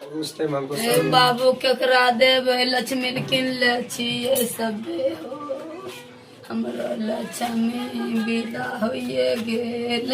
उस टाइम हमको हे बाबू केकरा देबै लक्ष्मी किन ले छियै सबे हो हमरो लक्ष्मी विदा होइए गेल।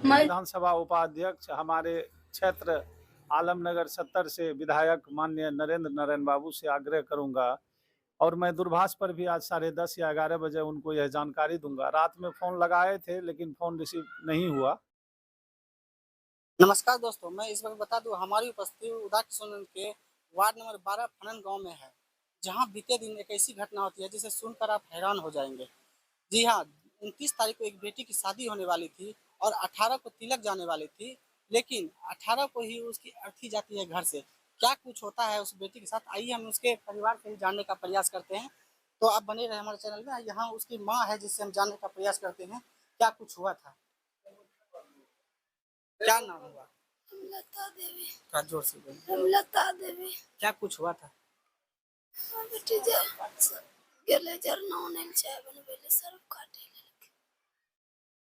विधानसभा उपाध्यक्ष हमारे क्षेत्र आलमनगर 70 से विधायक माननीय नरेंद्र नारायण बाबू से आग्रह करूंगा और मैं दूरभाष पर भी आज 10:30 या 11 बजे उनको यह जानकारी दूंगा। रात में फ़ोन लगाए थे लेकिन फ़ोन रिसीव नहीं हुआ। नमस्कार दोस्तों, मैं इस वक्त बता दूं हमारी उपस्थिति उदा किशोरगंज के वार्ड नंबर 12 फनन गांव में है, जहां बीते दिन एक ऐसी घटना होती है जिसे सुनकर आप हैरान हो जाएंगे। जी हाँ, 29 तारीख को एक बेटी की शादी होने वाली थी और 18 को तिलक जाने वाली थी, लेकिन 18 को ही उसकी अर्थी जाती है घर से। क्या कुछ होता है उस बेटी के साथ, आइए हम उसके परिवार से ही जानने का प्रयास करते हैं। तो आप बने रहे हमारे चैनल में। यहाँ उसकी माँ है जिससे हम जानने का प्रयास करते हैं क्या कुछ हुआ था। क्या नाम हुआ? लता देवी। का जोर से बोलिए। लता देवी। क्या कुछ हुआ था? बेटी जे गेले जरना नेल चाय बनबेले सरफ काटे लेलके।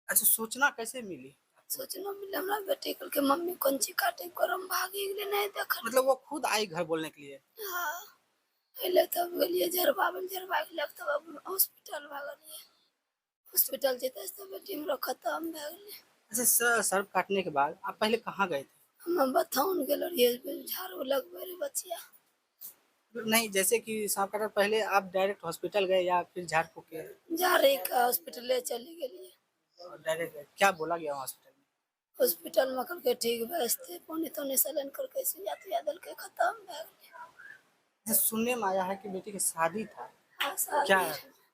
अच्छा, सूचना कैसे मिली? सूचना मिले हमरा बेटी कल के मम्मी कोंची काटे गरम भागी गेले नहीं देखल। मतलब वो खुद आई घर बोलने के लिए? हां, पहले तब गेलिए जरबा के लग तब हॉस्पिटल भागलिए। हॉस्पिटल जेते से बेटी हमरा खत्म भ गेले। अच्छा, सर्फ काटने के बाद आप पहले कहाँ गए थे? हम बथौन गेल रहिए झाड़ू लगबे रे बचिया। नहीं, जैसे कि सांप काटने पहले आप डायरेक्ट हॉस्पिटल गए या फिर झाड़ फूक के? झाड़ी का हॉस्पिटल चली गेलिए। डायरेक्ट गए, क्या बोला गया हॉस्पिटल में? हॉस्पिटल में करके ठीक बैसते पौने तो सैलन करके सुइया तुइया दल के खत्म भ गेले। सुनने में आया है कि बेटी की शादी था। हाँ, शादी क्या?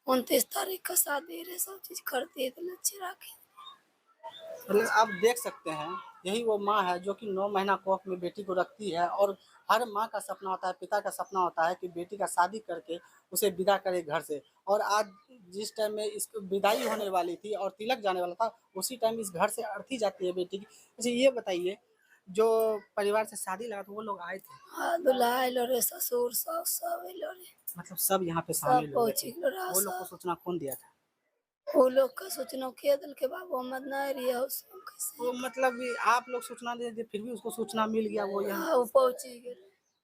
29 तारीख का शादी रहे, सब चीज करते थे लच्छे राखे। मतलब आप देख सकते हैं, यही वो माँ है जो कि 9 महीना कोख में बेटी को रखती है और हर माँ का सपना होता है, पिता का सपना होता है कि बेटी का शादी करके उसे विदा करे घर से। और आज जिस टाइम में इसको विदाई होने वाली थी और तिलक जाने वाला था, उसी टाइम इस घर से अर्थी जाती है बेटी की। अच्छा, ये बताइए, जो परिवार से शादी लगा था वो लोग आए थे? हाँ, दूल्हा आइलो रे, ससुर सास सब आइलो रे, मतलब सब यहाँ पे सब शामिल हुए पहुंच थे? गेलो रे। वो लोग को सूचना कौन दिया था? वो लोग का सूचना के दल के बाबू हमद नहीं रही हो कैसे। वो मतलब आप लोग सूचना दे फिर भी उसको सूचना मिल गया, वो यहाँ हाँ, वो पहुंच गए।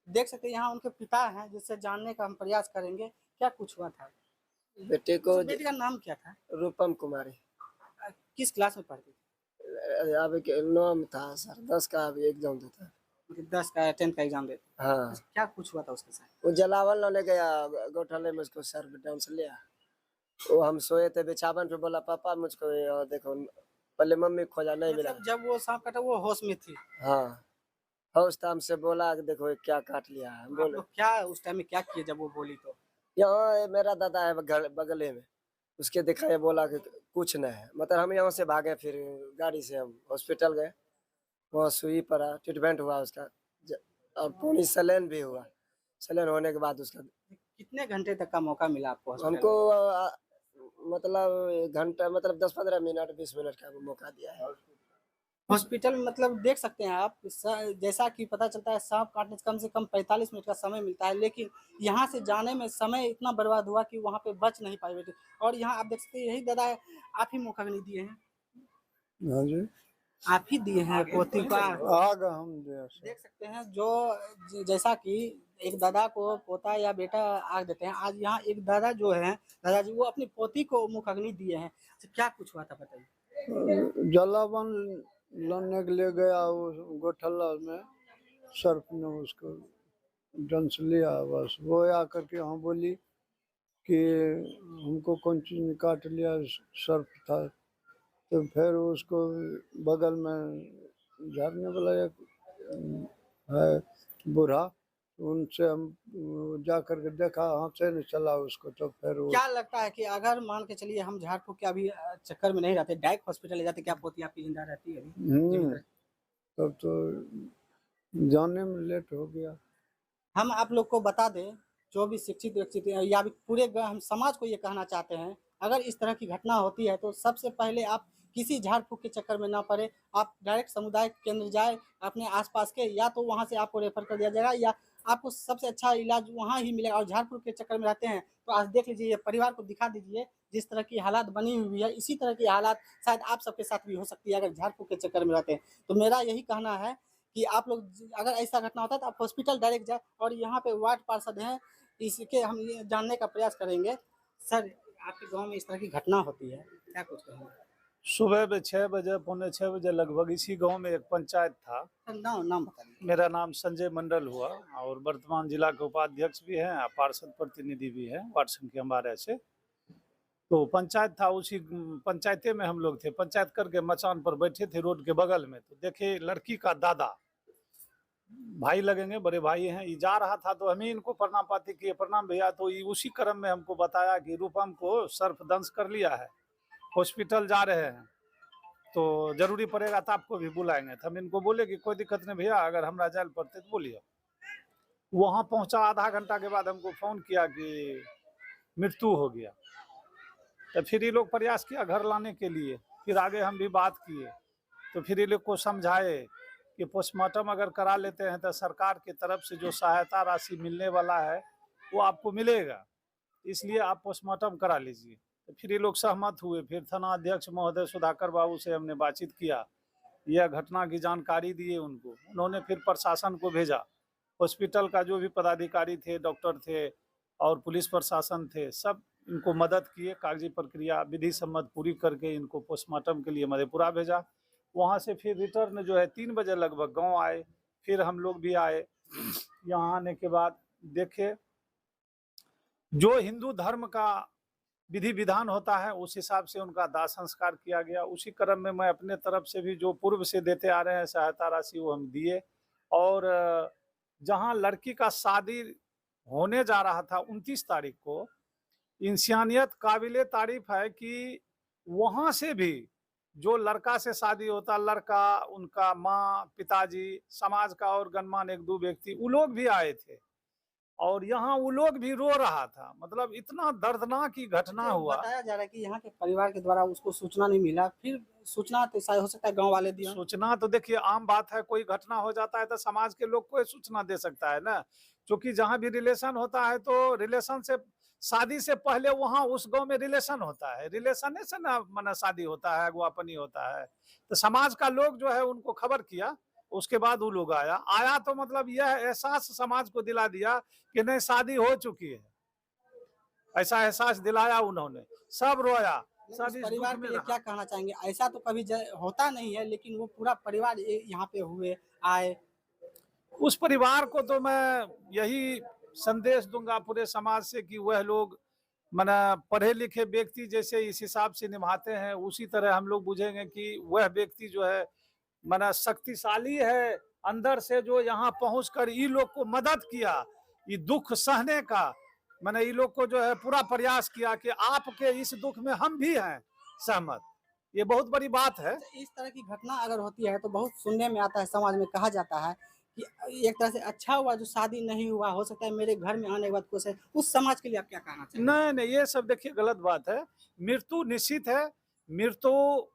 देख सकते हैं। यहाँ उनके पिता हैं जिससे जानने का हम प्रयास करेंगे क्या कुछ हुआ था। बेटे को बेटी का नाम क्या था? रूपम कुमारी। किस क्लास में पढ़ती थी? अभी 9 में था सर, 10 का अभी एग्जाम देता है। मतलब 10 का 10 का एग्जाम देते? हाँ, अच्छा, क्या कुछ हुआ था उसके साथ? वो जलावन लाने गया गौठाले में, उसको सर डांस लिया। वो हम सोए थे बिछावन पे, बोला पापा मुझको ये देखो, पहले मम्मी खोजा नहीं मिला। मतलब जब वो सांप काटा वो होश में थी? हाँ, होश था, हमसे बोला कि देखो ये क्या काट लिया है। हम आप बोले लोग क्या उस टाइम में क्या किए जब वो बोली तो? यहाँ मेरा दादा है घर बगले में, उसके दिखाया, बोला कि कुछ नहीं है। मतलब हम यहाँ से भागे, फिर गाड़ी से हम हॉस्पिटल गए। वहाँ सुई पड़ा, ट्रीटमेंट हुआ उसका, और पूरी सलाइन भी हुआ। सलाइन होने के बाद उसका कितने घंटे तक का मौका मिला आपको हॉस्पिटल हमको में? मतलब घंटा, मतलब 10-15 मिनट 20 मिनट का मौका दिया है। हॉस्पिटल में मतलब देख सकते हैं आप, जैसा कि पता चलता है सांप काटने से कम 45 मिनट का समय मिलता है, लेकिन यहाँ से जाने में समय इतना बर्बाद हुआ कि वहाँ पे बच नहीं पाई बेटी। और यहाँ आप देख सकते हैं, यही दादा है, आप ही मौका नहीं दिए हैं? हाँ जी, आप ही दिए हैं पोती का? आग हम देख सकते हैं जो जैसा कि एक दादा को पोता या बेटा आग देते हैं, आज यहाँ एक दादा जो है, दादाजी वो अपनी पोती को मुख अग्नि दिए हैं। तो क्या कुछ हुआ था बताइए। जलावन लाने के लिए गया, उस गोठला में सर्फ ने उसको डंस लिया। बस वो आकर के हाँ बोली कि हमको कौन चीज ने काट लिया, सर्फ था। तो फिर उसको बगल में झाड़ने वाला एक है बूढ़ा, उनसे हम जा करके देखा, हाथ से नहीं चला उसको। तो फिर वो क्या लगता है कि अगर मान के चलिए हम झाड़ फूक के अभी चक्कर में नहीं रहते, डायरेक्ट हॉस्पिटल ले जाते, क्या पोती आपकी जिंदा रहती है अभी? जीवित रहती? तब तो जाने में लेट हो गया। हम आप लोग को बता दें, जो भी शिक्षित व्यक्ति हैं या भी पूरे हम समाज को ये कहना चाहते हैं, अगर इस तरह की घटना होती है तो सबसे पहले आप किसी झाड़ फूक के चक्कर में ना पड़े। आप डायरेक्ट समुदाय केंद्र जाए अपने आसपास के, या तो वहाँ से आपको रेफर कर दिया जाएगा या आपको सबसे अच्छा इलाज वहाँ ही मिलेगा। और झाड़ फूक के चक्कर में रहते हैं तो आज देख लीजिए, ये परिवार को दिखा दीजिए जिस तरह की हालात बनी हुई है, इसी तरह की हालात शायद आप सबके साथ भी हो सकती है अगर झाड़ फूक के चक्कर में रहते हैं। तो मेरा यही कहना है कि आप लोग अगर ऐसा घटना होता है तो आप हॉस्पिटल डायरेक्ट जाए। और यहाँ पे वार्ड पार्षद हैं, इसके हम ये जानने का प्रयास करेंगे। सर, आपके गांव में इस तरह की घटना होती है, क्या कुछ कहेंगे? सुबह में 6 बजे, पौने 6 बजे लगभग इसी गांव में एक पंचायत था। सर, नाम बता दीजिए। मेरा नाम संजय मंडल हुआ और वर्तमान जिला के उपाध्यक्ष भी हैं, पार्षद प्रतिनिधि भी हैं वार्ड संख्या 12 से। तो पंचायत था, उसी पंचायते में हम लोग थे। पंचायत करके मचान पर बैठे थे रोड के बगल में, तो देखे लड़की का दादा, भाई लगेंगे, बड़े भाई हैं, ये जा रहा था तो हमें इनको प्रणाम पाती किए, प्रणाम भैया। तो ये उसी क्रम में हमको बताया कि रूपम को सर्पदंश कर लिया है, हॉस्पिटल जा रहे हैं, तो जरूरी पड़ेगा तो आपको भी बुलाएंगे। तो हम इनको बोले कि कोई दिक्कत नहीं भैया, अगर हमरा जाए पड़ते तो बोलिए। वहाँ पहुँचा, आधा घंटा के बाद हमको फ़ोन किया कि मृत्यु हो गया। तो फिर ये लोग प्रयास किया घर लाने के लिए, फिर आगे हम भी बात किए, तो फिर ये लोग को समझाए कि पोस्टमार्टम अगर करा लेते हैं तो सरकार की तरफ से जो सहायता राशि मिलने वाला है वो आपको मिलेगा, इसलिए आप पोस्टमार्टम करा लीजिए। तो फिर ये लोग सहमत हुए। फिर थाना अध्यक्ष महोदय सुधाकर बाबू से हमने बातचीत किया, यह घटना की जानकारी दिए उनको। उन्होंने फिर प्रशासन को भेजा, हॉस्पिटल का जो भी पदाधिकारी थे, डॉक्टर थे और पुलिस प्रशासन थे, सब इनको मदद किए। कागजी प्रक्रिया विधि सम्मत पूरी करके इनको पोस्टमार्टम के लिए मधेपुरा भेजा। वहाँ से फिर रिटर्न जो है 3 बजे लगभग गांव आए। फिर हम लोग भी आए। यहाँ आने के बाद देखे जो हिंदू धर्म का विधि विधान होता है उस हिसाब से उनका दाह संस्कार किया गया। उसी क्रम में मैं अपने तरफ से भी जो पूर्व से देते आ रहे हैं सहायता राशि वो हम दिए। और जहाँ लड़की का शादी होने जा रहा था 29 तारीख को, इंसानियत काबिले तारीफ है कि वहाँ से भी जो लड़का से शादी होता, लड़का, उनका माँ, पिताजी, समाज का और गणमान्य 1-2 व्यक्ति, वो लोग भी आए थे और यहाँ वो लोग भी रो रहा था। मतलब इतना दर्दनाक की घटना हुआ। बताया जा रहा है कि यहाँ के परिवार के द्वारा उसको सूचना नहीं मिला, फिर सूचना तो शायद हो सकता है गांव वाले दिया। सूचना तो देखिए आम बात है, कोई घटना हो जाता है तो समाज के लोग को सूचना दे सकता है ना, क्योंकि जहाँ भी रिलेशन होता है तो रिलेशन से शादी से पहले वहाँ उस गांव में रिलेशन होता है, रिलेशन से ना माना शादी होता है, अगुवापनी होता है। तो समाज का लोग जो है उनको खबर किया, उसके बाद वो लोग आया तो मतलब यह एहसास समाज को दिला दिया कि नहीं शादी हो चुकी है, ऐसा एहसास दिलाया उन्होंने। सब रोया। उस परिवार के लिए क्या कहना चाहेंगे? ऐसा तो कभी होता नहीं है, लेकिन वो पूरा परिवार यहाँ पे हुए आए। उस परिवार को तो मैं यही संदेश दूंगा पूरे समाज से कि वह लोग माना पढ़े लिखे व्यक्ति जैसे इस हिसाब से निभाते हैं, उसी तरह हम लोग बुझेंगे कि वह व्यक्ति जो है माना शक्तिशाली है अंदर से, जो यहाँ पहुंचकर ये लोग को मदद किया, ये दुख सहने का, मैंने ये लोग को जो है पूरा प्रयास किया कि आपके इस दुख में हम भी हैं सहमत। ये बहुत बड़ी बात है। इस तरह की घटना अगर होती है तो बहुत सुनने में आता है, समाज में कहा जाता है कि एक तरह से अच्छा हुआ जो शादी नहीं हुआ, हो सकता है मेरे घर में आने के बाद कुछ है। उस समाज के लिए आप क्या कहना चाहेंगे? नहीं, ये सब देखिए गलत बात है। मृत्यु निश्चित है, मृत्यु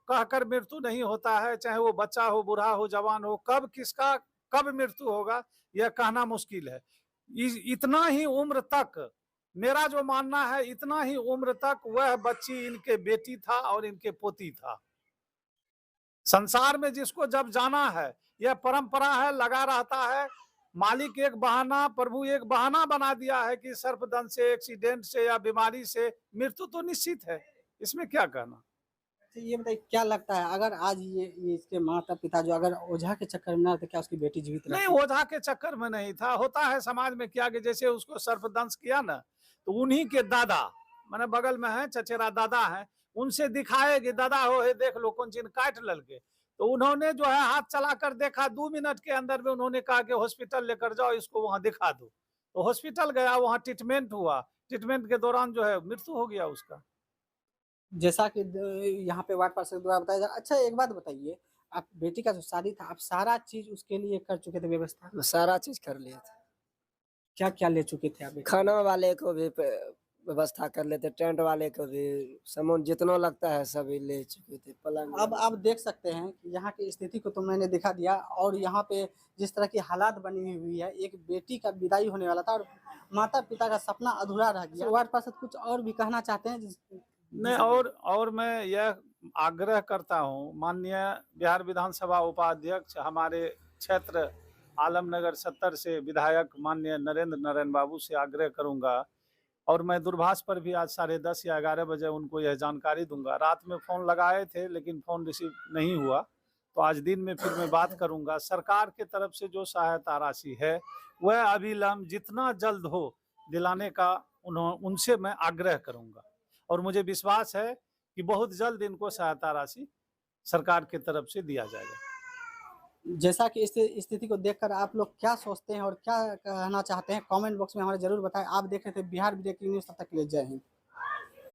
कहकर मृत्यु नहीं होता है, चाहे वो बच्चा हो, बूढ़ा हो, जवान हो, कब किसका कब मृत्यु होगा यह कहना मुश्किल है। इतना ही उम्र तक, मेरा जो मानना है, इतना ही उम्र तक वह बच्ची इनके बेटी था और इनके पोती था। संसार में जिसको जब जाना है, यह परंपरा है, लगा रहता है। मालिक एक बहाना, प्रभु एक बहाना बना दिया है कि सर्पदंश से, एक्सीडेंट से या बीमारी से मृत्यु तो निश्चित है, इसमें क्या कहना। ये बताइए क्या लगता है, अगर आज ये इसके माता पिता जो अगर ओझा के चक्कर में ना थे, क्या उसकी बेटी जीवित नहीं, ओझा के चक्कर में नहीं था। होता है समाज में क्या कि जैसे उसको सर्पदंश किया ना, तो उन्हीं के दादा, मैंने बगल में है चचेरा दादा है, उनसे दिखाए कि दादा हो हे देख लो कौन चीज काट ललके। तो उन्होंने जो है हाथ चलाकर देखा, 2 मिनट के अंदर में उन्होंने कहा कि हॉस्पिटल लेकर जाओ, इसको वहां दिखा दो। तो हॉस्पिटल गया, वहां ट्रीटमेंट हुआ, ट्रीटमेंट के दौरान जो है मृत्यु हो गया उसका। जैसा कि यहाँ पे वार्ड पार्षद द्वारा बताया जा। अच्छा, एक बात बताइए, आप बेटी का जो शादी था, आप सारा चीज उसके लिए कर चुके थे व्यवस्था? सारा चीज कर लिए थे। क्या क्या ले चुके थे आप? खाना वाले को भी व्यवस्था कर लेते, टेंट वाले को भी, सामान जितना लगता है सभी ले चुके थे। पलंग अब आप देख सकते हैं कि यहाँ की स्थिति को तो मैंने दिखा दिया, और यहाँ पे जिस तरह की हालात बनी हुई है, एक बेटी का विदाई होने वाला था और माता पिता का सपना अधूरा रह गया। वार्ड पार्षद कुछ और भी कहना चाहते हैं? नहीं, और मैं यह आग्रह करता हूँ, माननीय बिहार विधानसभा उपाध्यक्ष हमारे क्षेत्र आलमनगर 70 से विधायक माननीय नरेंद्र नारायण बाबू से आग्रह करूंगा, और मैं दूरभाष पर भी आज 10:30 या 11 बजे उनको यह जानकारी दूंगा। रात में फ़ोन लगाए थे लेकिन फ़ोन रिसीव नहीं हुआ, तो आज दिन में फिर मैं बात करूंगा। सरकार की तरफ से जो सहायता राशि है वह अविलंब जितना जल्द हो दिलाने का उनसे मैं आग्रह करूंगा, और मुझे विश्वास है कि बहुत जल्द इनको सहायता राशि सरकार की तरफ से दिया जाएगा। जैसा कि इस स्थिति को देखकर आप लोग क्या सोचते हैं और क्या कहना चाहते हैं, कमेंट बॉक्स में हमें जरूर बताएं। आप देख रहे थे बिहार ब्रेकिंग न्यूज़, तब तक के लिए जय हिंद।